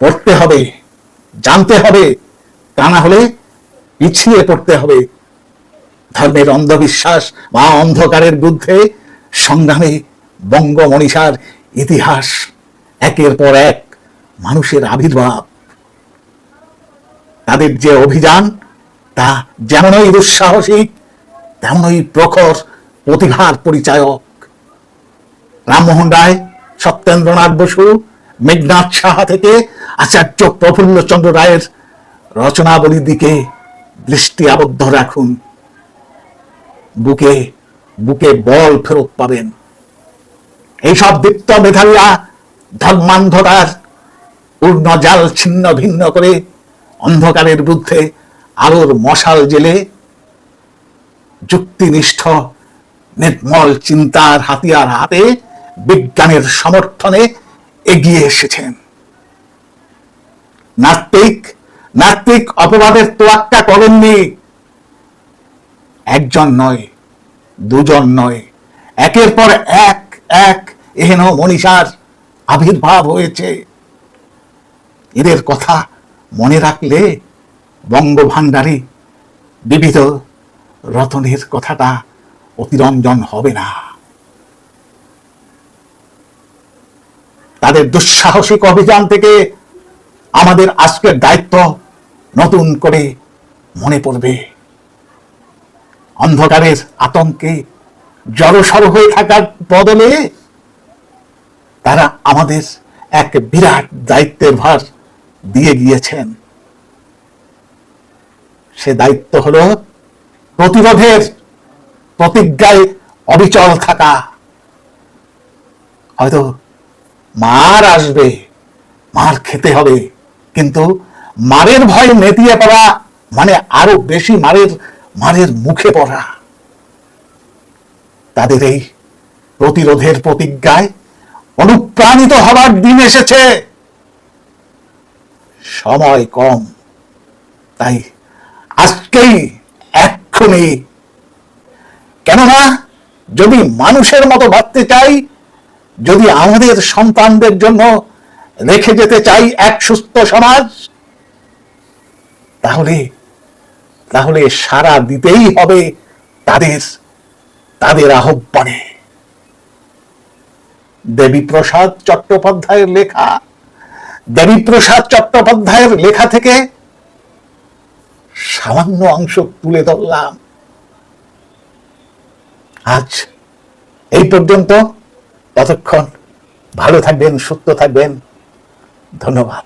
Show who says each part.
Speaker 1: পড়তে হবে, জানতে হবে, তা না হলে পিছিয়ে পড়তে হবে। ধর্মের অন্ধবিশ্বাস বা অন্ধকারের বিরুদ্ধে সংগ্রামে বঙ্গমনীষার ইতিহাস একের পর এক মানুষের আবির্ভাব, তাদের যে অভিযান তা যেমনই দুঃসাহসিক তেমনই প্রখর প্রতিভার পরিচায়ক। রামমোহন রায়, সত্যেন্দ্রনাথ বসু, মেঘনাথ সাহা থেকে আচার্য প্রফুল্লচন্দ্র রায়ের রচনাবলীর দিকে দৃষ্টি আবদ্ধ রাখুন। বুকে বুকে বল ফেরত পাবেন। এইসব দীপ্ত মেধাবীরা ধর্মান্ধতার পূর্ণ জাল ছিন্ন ভিন্ন করে অন্ধকারের বিরুদ্ধে আলোর মশাল জেলে যুক্তিনিষ্ঠ নির্মল চিন্তার হাতিয়ার হাতে বিজ্ঞানের সমর্থনে এগিয়ে এসেছেন। নাস্তিক অপবাদের তোয়াক্কা করেননি। একজন নয়, দুজন নয়, একের পর এক এক এহেন মনীষার আবির্ভাব হয়েছে। এদের কথা মনে রাখলে বঙ্গভাণ্ডারে বিবিধ রতনের কথাটা অতিরঞ্জন হবে না। তাদের দুঃসাহসিক অভিযান থেকে আমাদের আজকের দায়িত্ব নতুন করে মনে পড়বে। অন্ধকারের আতঙ্কে জড়সড় হয়ে থাকার বদলে তারা আমাদের এক বিরাট দায়িত্বের ভার দিয়ে গিয়েছেন। সে দায়িত্ব হলো প্রতিরোধের প্রতিজ্ঞায় অবিচল থাকা। হয়তো মার আসবে, মার খেতে হবে, কিন্তু মারের ভয় নেতিয়ে পড়া মানে আরো বেশি মারের মুখে পড়া। তাদের এই প্রতিরোধের প্রতিজ্ঞায় অনুপ্রাণিত হবার দিন এসেছে। সময় কম, তাই আজকেই, এক্ষুনি। কেননা যদি মানুষের মতো ভাবতে চাই, যদি আমাদের সন্তানদের জন্য রেখে যেতে চাই এক সুস্থ সমাজ, তাহলে সাড়া দিতেই হবে তাদের আহ্বানে। দেবীপ্রসাদ চট্টোপাধ্যায়ের লেখা থেকে সামান্য অংশ তুলে ধরলাম। আজ এই পর্যন্ত। ততক্ষণ ভালো থাকবেন, সুস্থ থাকবেন। ধন্যবাদ।